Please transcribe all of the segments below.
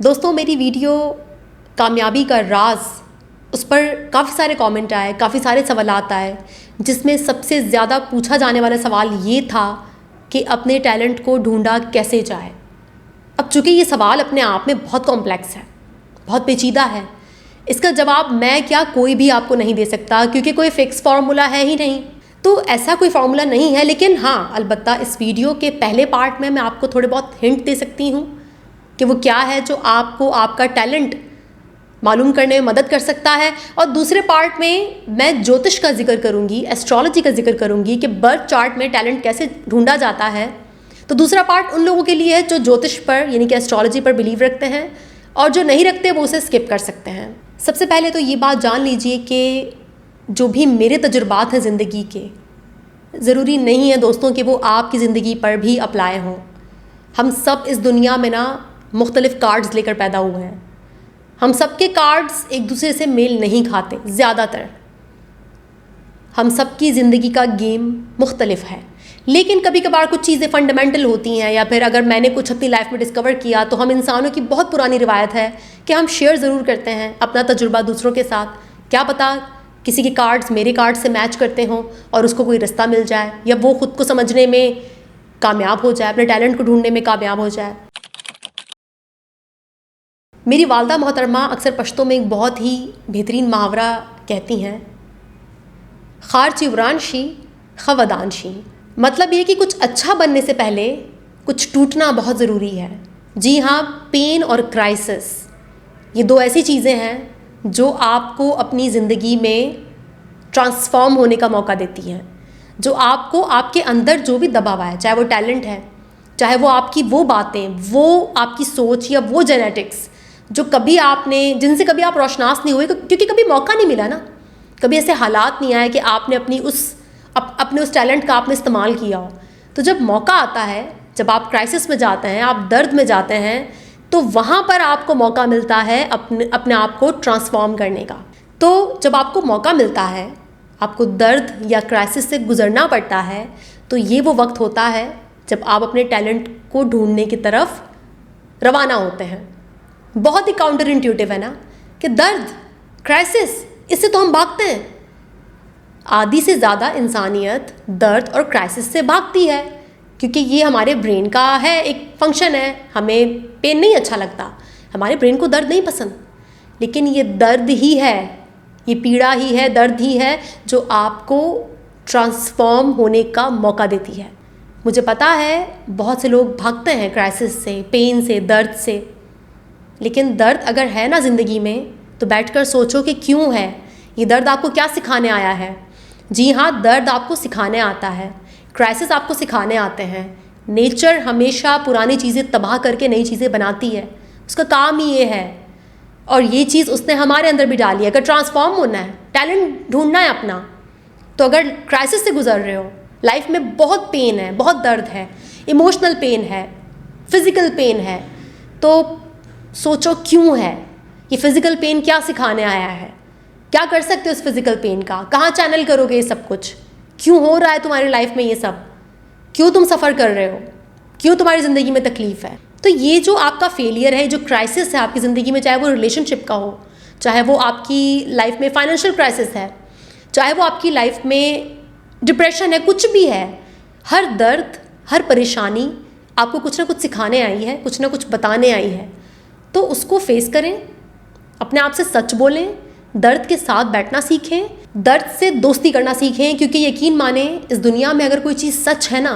दोस्तों, मेरी वीडियो कामयाबी का राज, उस पर काफ़ी सारे कमेंट आए, काफ़ी सारे सवालात आए, जिसमें सबसे ज़्यादा पूछा जाने वाला सवाल ये था कि अपने टैलेंट को ढूंढा कैसे जाए। अब चूँकि ये सवाल अपने आप में बहुत कॉम्प्लेक्स है, बहुत पेचीदा है, इसका जवाब मैं क्या कोई भी आपको नहीं दे सकता, क्योंकि कोई फिक्स फार्मूला है ही नहीं। तो ऐसा कोई फार्मूला नहीं है, लेकिन हाँ, अलबत्ता इस वीडियो के पहले पार्ट में मैं आपको थोड़े बहुत हिंट दे सकती हूँ कि वो क्या है जो आपको आपका टैलेंट मालूम करने में मदद कर सकता है। और दूसरे पार्ट में मैं ज्योतिष का जिक्र करूँगी, एस्ट्रोलॉजी का जिक्र करूँगी कि बर्थ चार्ट में टैलेंट कैसे ढूंढा जाता है। तो दूसरा पार्ट उन लोगों के लिए है जो ज्योतिष पर यानी कि एस्ट्रोलॉजी पर बिलीव रखते हैं, और जो नहीं रखते वो उसे स्किप कर सकते हैं। सबसे पहले तो ये बात जान लीजिए कि जो भी मेरे तजुर्बात हैं ज़िंदगी के, ज़रूरी नहीं है दोस्तों कि वो आपकी ज़िंदगी पर भी अप्लाई हों। हम सब इस दुनिया में ना मुख्तलिफ़ कार्ड्स लेकर पैदा हुए हैं। हम सब के कार्ड्स एक दूसरे से मेल नहीं खाते। ज़्यादातर हम सब की ज़िंदगी का गेम मुख्तलिफ है, लेकिन कभी कभार कुछ चीज़ें फंडामेंटल होती हैं, या फिर अगर मैंने कुछ अपनी लाइफ में डिस्कवर किया, तो हम इंसानों की बहुत पुरानी रिवायत है कि हम शेयर ज़रूर करते हैं अपना तजुर्बा दूसरों के साथ। क्या पता किसी के कार्ड्स मेरे कार्ड से मैच करते हों और उसको कोई रास्ता मिल जाए, या वो ख़ुद को समझने में कामयाब हो जाए, अपने टैलेंट को ढूंढने में कामयाब हो जाए। मेरी वालदा मोहतरमा अक्सर पश्तो में एक बहुत ही बेहतरीन मुहावरा कहती हैं, खार चिवरान शी खवदान शी। मतलब ये कि कुछ अच्छा बनने से पहले कुछ टूटना बहुत ज़रूरी है। जी हाँ, पेन और क्राइसिस, ये दो ऐसी चीज़ें हैं जो आपको अपनी ज़िंदगी में ट्रांसफॉर्म होने का मौका देती हैं, जो आपको आपके अंदर जो भी दबा हुआ है, चाहे वो टैलेंट है, चाहे वो आपकी वो बातें, वो आपकी सोच, या वो जेनेटिक्स जो कभी आपने, जिनसे कभी आप रोशनास नहीं हुए, क्योंकि कभी मौका नहीं मिला ना, कभी ऐसे हालात नहीं आए कि आपने अपने उस टैलेंट का आपने इस्तेमाल किया हो। तो जब मौका आता है, जब आप क्राइसिस में जाते हैं, आप दर्द में जाते हैं, तो वहाँ पर आपको मौका मिलता है अपने आप को ट्रांसफॉर्म करने का। तो जब आपको मौका मिलता है, आपको दर्द या क्राइसिस से गुजरना पड़ता है, तो ये वो वक्त होता है जब आप अपने टैलेंट को ढूंढने की तरफ रवाना होते हैं। बहुत ही काउंटर इंट्यूटिव है ना कि दर्द, क्राइसिस, इससे तो हम भागते हैं। आधी से ज़्यादा इंसानियत दर्द और क्राइसिस से भागती है, क्योंकि ये हमारे ब्रेन का है, एक फंक्शन है। हमें पेन नहीं अच्छा लगता, हमारे ब्रेन को दर्द नहीं पसंद, लेकिन ये दर्द ही है, ये पीड़ा ही है, दर्द ही है जो आपको ट्रांसफॉर्म होने का मौका देती है। मुझे पता है बहुत से लोग भागते हैं क्राइसिस से, पेन से, दर्द से, लेकिन दर्द अगर है ना ज़िंदगी में, तो बैठकर सोचो कि क्यों है ये दर्द, आपको क्या सिखाने आया है। जी हाँ, दर्द आपको सिखाने आता है, क्राइसिस आपको सिखाने आते हैं। नेचर हमेशा पुरानी चीज़ें तबाह करके नई चीज़ें बनाती है, उसका काम ही ये है, और ये चीज़ उसने हमारे अंदर भी डाली है। अगर ट्रांसफॉर्म होना है, टैलेंट ढूंढना है अपना, तो अगर क्राइसिस से गुजर रहे हो, लाइफ में बहुत पेन है, बहुत दर्द है, इमोशनल पेन है, फिज़िकल पेन है, तो सोचो क्यों है, ये फिज़िकल पेन क्या सिखाने आया है, क्या कर सकते हो इस फिज़िकल पेन का, कहाँ चैनल करोगे ये सब कुछ, क्यों हो रहा है तुम्हारी लाइफ में ये सब, क्यों तुम सफ़र कर रहे हो, क्यों तुम्हारी ज़िंदगी में तकलीफ़ है। तो ये जो आपका फेलियर है, जो क्राइसिस है आपकी ज़िंदगी में, चाहे वो रिलेशनशिप का हो, चाहे वो आपकी लाइफ में फाइनेंशियल क्राइसिस है, चाहे वो आपकी लाइफ में डिप्रेशन है, कुछ भी है, हर दर्द, हर परेशानी आपको कुछ ना कुछ सिखाने आई है, कुछ ना कुछ बताने आई है। तो उसको फेस करें, अपने आप से सच बोलें, दर्द के साथ बैठना सीखें, दर्द से दोस्ती करना सीखें, क्योंकि यकीन माने इस दुनिया में अगर कोई चीज़ सच है ना,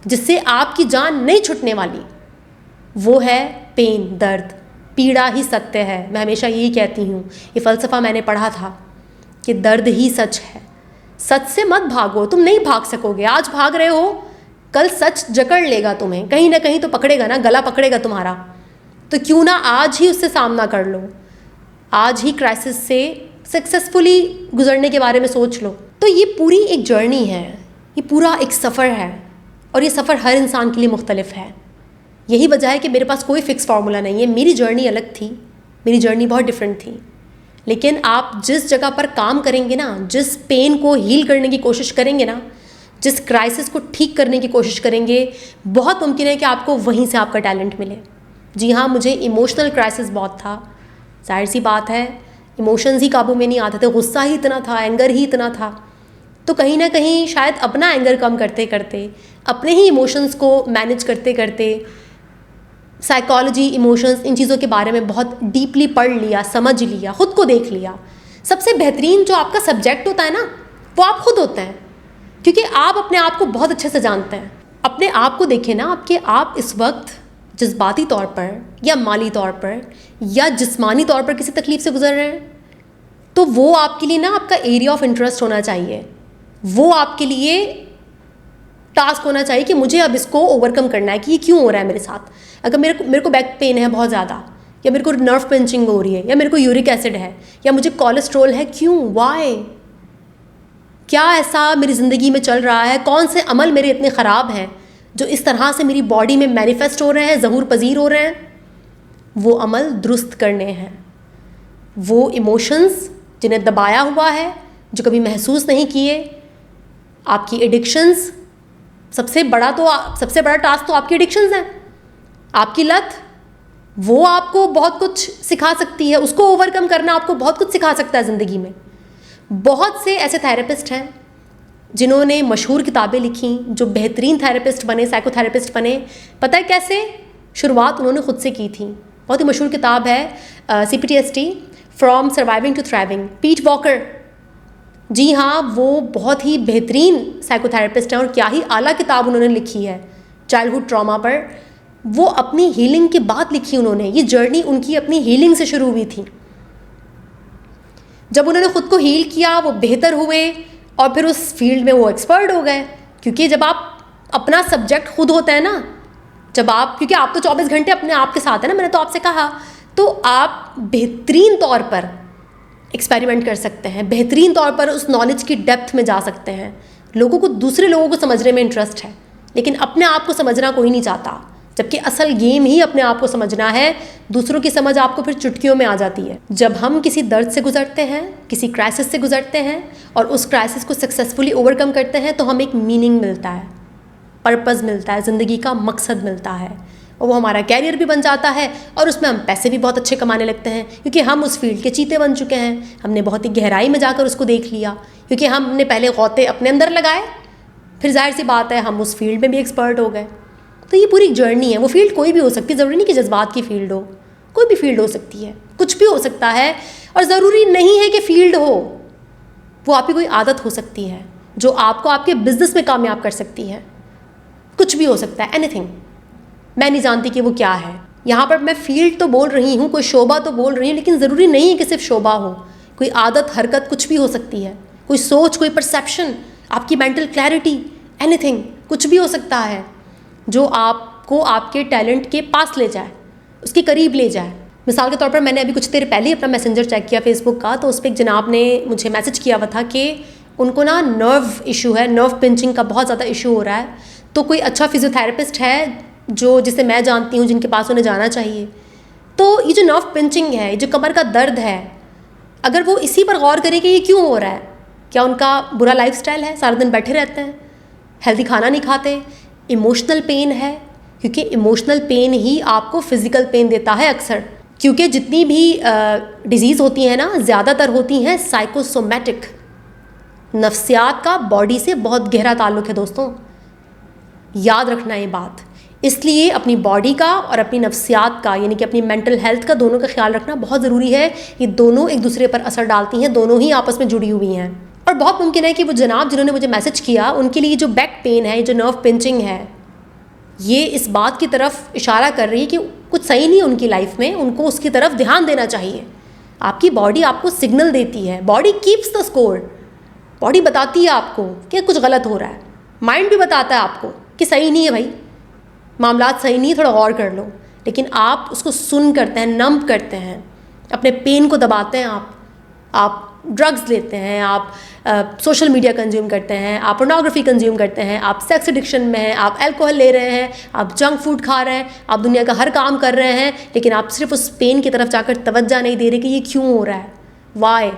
जिससे आपकी जान नहीं छूटने वाली, वो है पेन, दर्द, पीड़ा ही सत्य है। मैं हमेशा यही कहती हूँ, ये फ़लसफ़ा मैंने पढ़ा था कि दर्द ही सच है। सच से मत भागो, तुम नहीं भाग सकोगे। आज भाग रहे हो, कल सच जकड़ लेगा तुम्हें, कहीं ना कहीं तो पकड़ेगा ना, गला पकड़ेगा तुम्हारा। तो क्यों ना आज ही उससे सामना कर लो, आज ही क्राइसिस से सक्सेसफुली गुजरने के बारे में सोच लो। तो ये पूरी एक जर्नी है, ये पूरा एक सफ़र है, और ये सफ़र हर इंसान के लिए मुख्तलिफ है। यही वजह है कि मेरे पास कोई फ़िक्स फार्मूला नहीं है। मेरी जर्नी अलग थी, मेरी जर्नी बहुत डिफरेंट थी, लेकिन आप जिस जगह पर काम करेंगे ना, जिस पेन को हील करने की कोशिश करेंगे ना, जिस क्राइसिस को ठीक करने की कोशिश करेंगे, बहुत मुमकिन है कि आपको वहीं से आपका टैलेंट मिले। जी हाँ, मुझे इमोशनल क्राइसिस बहुत था। जाहिर सी बात है, इमोशंस ही काबू में नहीं आते थे, गुस्सा ही इतना था, एंगर ही इतना था। तो कहीं ना कहीं शायद अपना एंगर कम करते करते, अपने ही इमोशंस को मैनेज करते करते, साइकोलॉजी, इमोशंस, इन चीज़ों के बारे में बहुत डीपली पढ़ लिया, समझ लिया, खुद को देख लिया। सबसे बेहतरीन जो आपका सब्जेक्ट होता है ना, वो आप खुद होते हैं, क्योंकि आप अपने आप को बहुत अच्छे से जानते हैं। अपने आप को देखें ना, आप इस वक्त जज्बाती तौर पर या माली तौर पर या जिस्मानी तौर पर किसी तकलीफ से गुजर रहे हैं, तो वो आपके लिए ना आपका एरिया ऑफ इंटरेस्ट होना चाहिए। वो आपके लिए टास्क होना चाहिए कि मुझे अब इसको ओवरकम करना है कि ये क्यों हो रहा है मेरे साथ। अगर मेरे को बैक पेन है बहुत ज़्यादा, या मेरे को नर्व पिंचिंग हो रही है, या मेरे को यूरिक एसिड है, या मुझे कोलेस्ट्रॉल है, क्यों, वाई, क्या ऐसा मेरी ज़िंदगी में चल रहा है, कौन से अमल मेरे इतने ख़राब हैं जो इस तरह से मेरी बॉडी में मैनिफेस्ट हो रहे हैं, ज़हूर पजीर हो रहे हैं। वो अमल दुरुस्त करने हैं। वो इमोशंस जिन्हें दबाया हुआ है, जो कभी महसूस नहीं किए, आपकी एडिक्शंस, सबसे बड़ा टास्क तो आपकी एडिक्शंस हैं, आपकी लत। वो आपको बहुत कुछ सिखा सकती है, उसको ओवरकम करना आपको बहुत कुछ सिखा सकता है ज़िंदगी में। बहुत से ऐसे थेरेपिस्ट हैं जिन्होंने मशहूर किताबें लिखी, जो बेहतरीन थेरेपिस्ट बने, साइकोथेरेपिस्ट बने। पता है कैसे? शुरुआत उन्होंने खुद से की थी। बहुत ही मशहूर किताब है CPTSD, from surviving to thriving, Pete Walker. जी हाँ, वो बहुत ही बेहतरीन साइकोथेरेपिस्ट हैं और क्या ही आला किताब उन्होंने लिखी है चाइल्डहुड ट्रॉमा पर। वो अपनी हीलिंग के बाद लिखी उन्होंने। ये जर्नी उनकी अपनी हीलिंग से शुरू हुई थी। जब उन्होंने खुद को हील किया, वो बेहतर हुए और फिर उस फील्ड में वो एक्सपर्ट हो गए। क्योंकि जब आप अपना सब्जेक्ट खुद होते हैं ना, क्योंकि आप तो 24 घंटे अपने आप के साथ है ना, मैंने तो आपसे कहा, तो आप बेहतरीन तौर पर एक्सपेरिमेंट कर सकते हैं, बेहतरीन तौर पर उस नॉलेज की डेप्थ में जा सकते हैं। दूसरे लोगों को समझने में इंटरेस्ट है, लेकिन अपने आप को समझना कोई नहीं चाहता, जबकि असल गेम ही अपने आप को समझना है। दूसरों की समझ आपको फिर चुटकियों में आ जाती है। जब हम किसी दर्द से गुजरते हैं, किसी क्राइसिस से गुजरते हैं और उस क्राइसिस को सक्सेसफुली ओवरकम करते हैं, तो हमें एक मीनिंग मिलता है, पर्पस मिलता है, ज़िंदगी का मकसद मिलता है, और वो हमारा कैरियर भी बन जाता है और उसमें हम पैसे भी बहुत अच्छे कमाने लगते हैं, क्योंकि हम उस फील्ड के चीते बन चुके हैं। हमने बहुत ही गहराई में जाकर उसको देख लिया, क्योंकि हमने पहले गौते अपने अंदर लगाए, फिर जाहिर सी बात है हम उस फील्ड में भी एक्सपर्ट हो गए। तो ये पूरी जर्नी है। वो फील्ड कोई भी हो सकती है, ज़रूरी नहीं कि जज्बात की फील्ड हो, कोई भी फील्ड हो सकती है, कुछ भी हो सकता है। और ज़रूरी नहीं है कि फील्ड हो, वो आपकी कोई आदत हो सकती है जो आपको आपके बिजनेस में कामयाब कर सकती है। कुछ भी हो सकता है, एनीथिंग। मैं नहीं जानती कि वो क्या है। यहाँ पर मैं फील्ड तो बोल रही हूँ, कोई शोबा तो बोल रही हूँ, लेकिन ज़रूरी नहीं है कि सिर्फ शोबा हो। कोई आदत, हरकत, कुछ भी हो सकती है। कोई सोच, कोई परसेप्शन, आपकी मेंटल क्लैरिटी, एनीथिंग, कुछ भी हो सकता है जो आपको आपके टैलेंट के पास ले जाए, उसके करीब ले जाए। मिसाल के तौर पर मैंने अभी कुछ देर पहले ही अपना मैसेंजर चेक किया फेसबुक का, तो उस पर एक जनाब ने मुझे मैसेज किया हुआ था कि उनको ना नर्व इशू है, नर्व पिंचिंग का बहुत ज़्यादा इशू हो रहा है। तो कोई अच्छा फिजियोथेरेपिस्ट है जिसे मैं जानती हूँ, जिनके पास उन्हें जाना चाहिए। तो ये जो नर्व पिंचिंग है, ये जो कमर का दर्द है, अगर वो इसी पर गौर करें कि ये क्यों हो रहा है, क्या उनका बुरा लाइफस्टाइल है, सारा दिन बैठे रहते हैं, हेल्दी खाना नहीं खाते, इमोशनल पेन है, क्योंकि इमोशनल पेन ही आपको फिज़िकल पेन देता है अक्सर। क्योंकि जितनी भी डिजीज़ होती हैं ना, ज़्यादातर होती हैं साइकोसोमेटिक। नफ्सियात का बॉडी से बहुत गहरा ताल्लुक़ है दोस्तों, याद रखना ये बात। इसलिए अपनी बॉडी का और अपनी नफ्सियात का, यानी कि अपनी मेंटल हेल्थ का, दोनों का ख्याल रखना बहुत ज़रूरी है। ये दोनों एक दूसरे पर असर डालती हैं, दोनों ही आपस में जुड़ी हुई हैं। और बहुत मुमकिन है कि वो जनाब जिन्होंने मुझे मैसेज किया, उनके लिए जो बैक पेन है, जो नर्व पिंचिंग है, ये इस बात की तरफ इशारा कर रही है कि कुछ सही नहीं है उनकी लाइफ में, उनको उसकी तरफ ध्यान देना चाहिए। आपकी बॉडी आपको सिग्नल देती है, body keeps the score. Body बताती है आपको कि कुछ गलत हो रहा है, माइंड भी बताता है आपको कि सही नहीं है भाई, मामलात सही नहीं है, थोड़ा गौर कर लो। लेकिन आप उसको सुन करते हैं, नंब करते हैं, अपने पेन को दबाते हैं। आप ड्रग्स लेते हैं, आप सोशल मीडिया कंज्यूम करते हैं, आप पोर्नोग्राफी कंज्यूम करते हैं, आप सेक्स एडिक्शन में हैं, आप अल्कोहल ले रहे हैं, आप जंक फूड खा रहे हैं, आप दुनिया का हर काम कर रहे हैं, लेकिन आप सिर्फ उस पेन की तरफ जाकर तवज्जो नहीं दे रहे कि ये क्यों हो रहा है, वाई।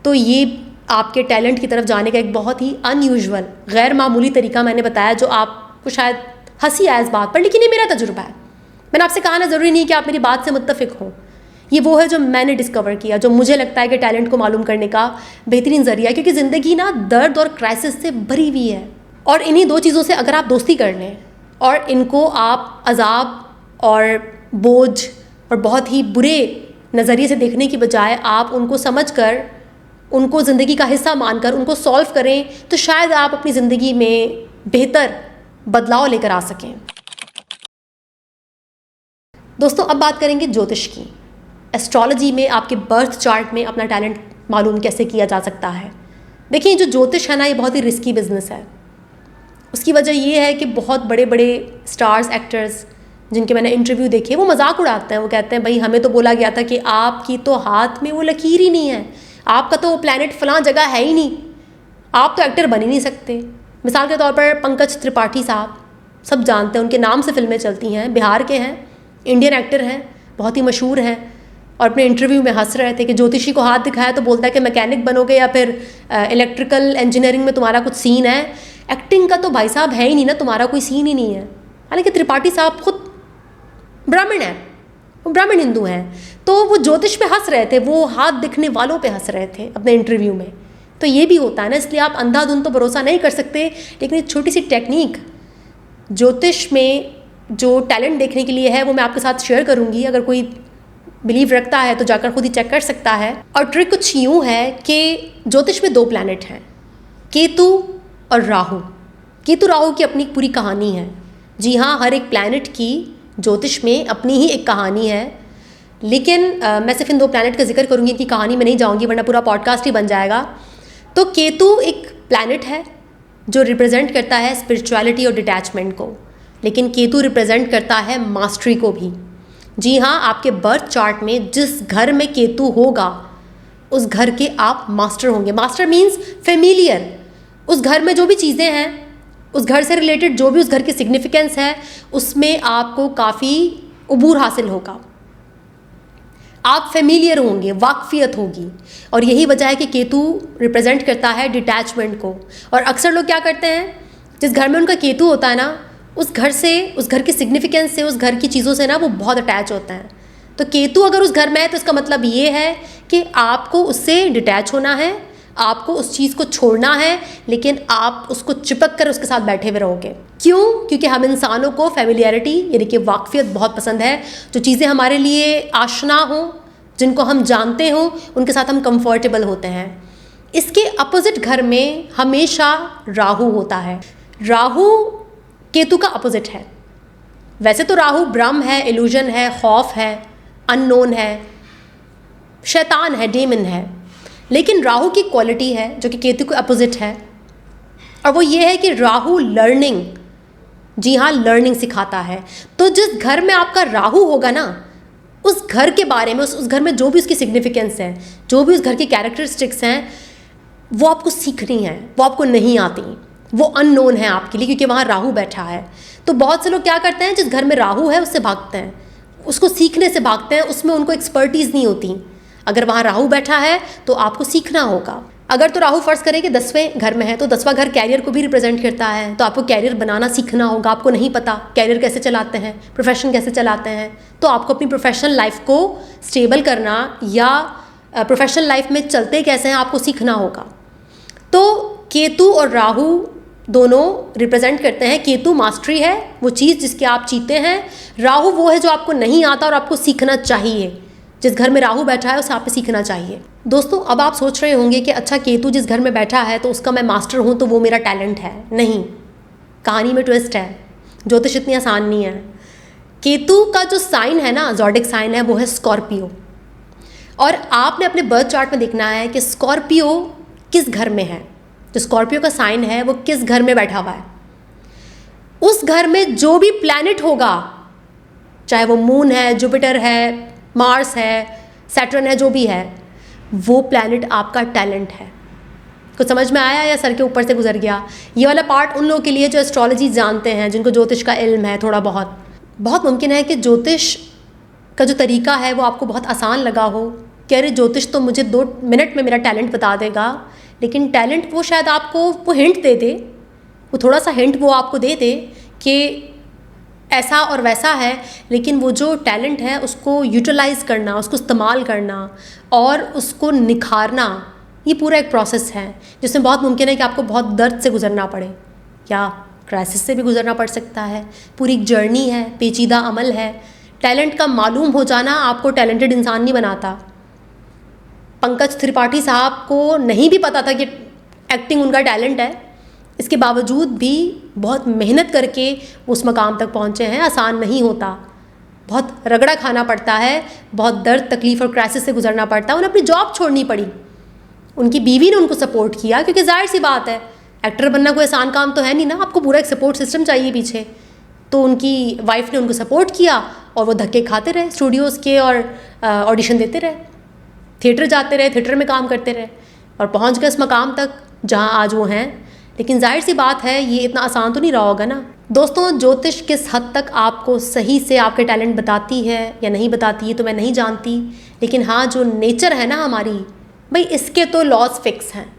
तो ये आपके टैलेंट की तरफ जाने का एक बहुत ही अनयूजुअल, गैर मामूली तरीका मैंने बताया, जो आपको शायद हंसी आए इस बात पर, लेकिन ये मेरा तजुर्बा है। मैंने आपसे कहा ना, ज़रूरी नहीं कि आप मेरी बात से मुत्तफिक हों। ये वो है जो मैंने डिस्कवर किया, जो मुझे लगता है कि टैलेंट को मालूम करने का बेहतरीन ज़रिया है, क्योंकि ज़िंदगी ना दर्द और क्राइसिस से भरी हुई है। और इन्हीं दो चीज़ों से अगर आप दोस्ती कर लें और इनको आप अजाब और बोझ और बहुत ही बुरे नज़रिए से देखने की बजाय आप उनको समझकर, उनको ज़िंदगी का हिस्सा मानकर उनको सॉल्व करें, तो शायद आप अपनी ज़िंदगी में बेहतर बदलाव लेकर आ सकें। दोस्तों, अब बात करेंगे ज्योतिष की। एस्ट्रोलॉजी में आपके बर्थ चार्ट में अपना टैलेंट मालूम कैसे किया जा सकता है। देखिए, जो ज्योतिष है ना, ये बहुत ही रिस्की बिजनेस है। उसकी वजह ये है कि बहुत बड़े बड़े स्टार्स, एक्टर्स जिनके मैंने इंटरव्यू देखे, वो मजाक उड़ाते हैं। वो कहते हैं, भाई हमें तो बोला गया था कि आपकी तो हाथ में वो लकीर ही नहीं है, आपका तो वो प्लैनेट फलां जगह है ही नहीं, आप तो एक्टर बन ही नहीं सकते। मिसाल के तौर पर पंकज त्रिपाठी साहब, सब जानते हैं, उनके नाम से फिल्में चलती हैं, बिहार के हैं, इंडियन एक्टर हैं, बहुत ही मशहूर हैं। और अपने इंटरव्यू में हंस रहे थे कि ज्योतिषी को हाथ दिखाया तो बोलता है कि मैकेनिक बनोगे या फिर इलेक्ट्रिकल इंजीनियरिंग में तुम्हारा कुछ सीन है, एक्टिंग का तो भाई साहब है ही नहीं ना, तुम्हारा कोई सीन ही नहीं है। हालांकि त्रिपाठी साहब खुद ब्राह्मण हैं, वो ब्राह्मण हिंदू हैं, तो वो ज्योतिष पे हंस रहे थे, वो हाथ दिखने वालों पे हंस रहे थे अपने इंटरव्यू में। तो ये भी होता है ना, इसलिए आप अंधाधुंध तो भरोसा नहीं कर सकते। लेकिन एक छोटी सी टेक्निक ज्योतिष में जो टैलेंट देखने के लिए है, वो मैं आपके साथ शेयर करूँगी। अगर कोई बिलीव रखता है तो जाकर खुद ही चेक कर सकता है। और ट्रिक कुछ यूँ है कि ज्योतिष में 2 प्लैनेट हैं, केतु और राहु। केतु राहु की अपनी पूरी कहानी है। जी हाँ, हर एक प्लैनेट की ज्योतिष में अपनी ही एक कहानी है। लेकिन मैं सिर्फ इन 2 प्लैनेट का जिक्र करूँगी, इनकी कहानी में नहीं जाऊँगी, वरना पूरा पॉडकास्ट ही बन जाएगा। तो केतु एक प्लैनेट है जो रिप्रेजेंट करता है स्पिरिचुअलिटी और डिटैचमेंट को, लेकिन केतु रिप्रेजेंट करता है मास्टरी को भी। जी हाँ, आपके बर्थ चार्ट में जिस घर में केतु होगा, उस घर के आप मास्टर होंगे। Master means familiar. उस घर में जो भी चीज़ें हैं, उस घर से रिलेटेड जो भी उस घर की सिग्निफिकेंस है, उसमें आपको काफ़ी उबूर हासिल होगा, आप फेमिलियर होंगे, वाकफियत होगी। और यही वजह है कि केतु रिप्रेजेंट करता है डिटैचमेंट को। और अक्सर लोग क्या करते हैं, जिस घर में उनका केतु होता है ना, उस घर से, उस घर की सिग्निफिकेंस से, उस घर की चीज़ों से ना वो बहुत अटैच होते हैं। तो केतु अगर उस घर में है तो इसका मतलब ये है कि आपको उससे डिटैच होना है, आपको उस चीज़ को छोड़ना है, लेकिन आप उसको चिपक कर उसके साथ बैठे हुए रहोगे। क्यों? क्योंकि हम इंसानों को फेमिलियरिटी यानी कि वाकफियत बहुत पसंद है। जो चीज़ें हमारे लिए आशना हो, जिनको हम जानते हो, उनके साथ हम कंफर्टेबल होते हैं। इसके अपोजिट घर में हमेशा राहु होता है। राहु केतु का अपोजिट है। वैसे तो राहु ब्रह्म है, इल्यूजन है, खौफ है, अननोन है, शैतान है, डेमन है। लेकिन राहु की क्वालिटी है जो कि केतु के अपोजिट है, और वो ये है कि राहु लर्निंग, जी हाँ, लर्निंग सिखाता है। तो जिस घर में आपका राहु होगा ना, उस घर के बारे में, उस घर में जो भी उसकी सिग्निफिकेंस है, जो भी उस घर की कैरेक्टरिस्टिक्स हैं, वो आपको सीखनी है, वो आपको नहीं आती, वो अननोन है आपके लिए, क्योंकि वहाँ राहु बैठा है। तो बहुत से लोग क्या करते हैं, जिस घर में राहु है उससे भागते हैं, उसको सीखने से भागते हैं, उसमें उनको एक्सपर्टीज़ नहीं होती। अगर वहाँ राहु बैठा है तो आपको सीखना होगा। अगर तो राहु फर्ज करें कि 10वें घर में है, तो 10वां घर कैरियर को भी रिप्रेजेंट करता है। तो आपको कैरियर बनाना सीखना होगा। आपको नहीं पता कैरियर कैसे चलाते हैं, प्रोफेशन कैसे चलाते हैं, तो आपको अपनी प्रोफेशनल लाइफ को स्टेबल करना या प्रोफेशनल लाइफ में चलते कैसे हैं, आपको सीखना होगा। तो केतु और राहु दोनों रिप्रेजेंट करते हैं। केतु मास्टरी है, वो चीज़ जिसके आप जीते हैं। राहु वो है जो आपको नहीं आता और आपको सीखना चाहिए। जिस घर में राहु बैठा है उसे आप सीखना चाहिए। दोस्तों, अब आप सोच रहे होंगे कि अच्छा, केतु जिस घर में बैठा है तो उसका मैं मास्टर हूँ, तो वो मेरा टैलेंट है। नहीं, कहानी में ट्विस्ट है। ज्योतिष इतनी आसान नहीं है। केतु का जो साइन है ना, ज़ोडिक साइन है, वो है स्कॉर्पियो। और आपने अपने बर्थ चार्ट में देखना है कि स्कॉर्पियो किस घर में है। जो स्कॉर्पियो का साइन है वो किस घर में बैठा हुआ है। उस घर में जो भी प्लैनेट होगा, चाहे वो मून है, जुपिटर है, मार्स है, सैटर्न है, जो भी है, वो प्लैनेट आपका टैलेंट है। कुछ समझ में आया या सर के ऊपर से गुजर गया? ये वाला पार्ट उन लोगों के लिए जो एस्ट्रोलॉजी जानते हैं, जिनको ज्योतिष का इल्म है थोड़ा बहुत। बहुत मुमकिन है कि ज्योतिष का जो तरीका है वो आपको बहुत आसान लगा हो कि अरे ज्योतिष तो मुझे 2 मिनट में मेरा टैलेंट बता देगा। लेकिन टैलेंट वो शायद आपको वो हिंट दे दे, वो थोड़ा सा हिंट वो आपको दे दे कि ऐसा और वैसा है, लेकिन वो जो टैलेंट है उसको यूटिलाइज़ करना, उसको इस्तेमाल करना और उसको निखारना, ये पूरा एक प्रोसेस है जिसमें बहुत मुमकिन है कि आपको बहुत दर्द से गुजरना पड़े या क्राइसिस से भी गुजरना पड़ सकता है। पूरी एक जर्नी है, पेचीदा अमल है। टैलेंट का मालूम हो जाना आपको टैलेंटेड इंसान नहीं बनाता। पंकज त्रिपाठी साहब को नहीं भी पता था कि एक्टिंग उनका टैलेंट है, इसके बावजूद भी बहुत मेहनत करके उस मकाम तक पहुँचे हैं। आसान नहीं होता, बहुत रगड़ा खाना पड़ता है, बहुत दर्द, तकलीफ़ और क्राइसिस से गुजरना पड़ता है। उन्हें अपनी जॉब छोड़नी पड़ी, उनकी बीवी ने उनको सपोर्ट किया, क्योंकि जाहिर सी बात है एक्टर बनना कोई आसान काम तो है नहीं ना, आपको पूरा एक सपोर्ट सिस्टम चाहिए पीछे। तो उनकी वाइफ ने उनको सपोर्ट किया और वो धक्के खाते रहे स्टूडियोज़ के और ऑडिशन देते रहे, थिएटर जाते रहे, थिएटर में काम करते रहे और पहुँच गए इस मकाम तक जहाँ आज वो हैं। लेकिन जाहिर सी बात है ये इतना आसान तो नहीं रहा होगा ना। दोस्तों, ज्योतिष किस हद तक आपको सही से आपके टैलेंट बताती है या नहीं बताती है तो मैं नहीं जानती, लेकिन हाँ, जो नेचर है ना हमारी, भाई इसके तो लॉज फिक्स हैं।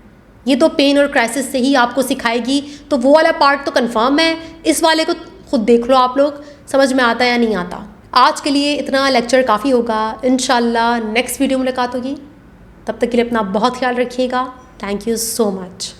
ये तो पेन और क्राइसिस से ही आपको सिखाएगी, तो वो वाला पार्ट तो कंफर्म है। इस वाले को खुद देख लो आप लोग, समझ में आता है या नहीं आता। आज के लिए इतना लेक्चर काफ़ी होगा। इंशाल्लाह नेक्स्ट वीडियो मुलाकात होगी, तब तक के लिए अपना बहुत ख्याल रखिएगा। Thank you so much.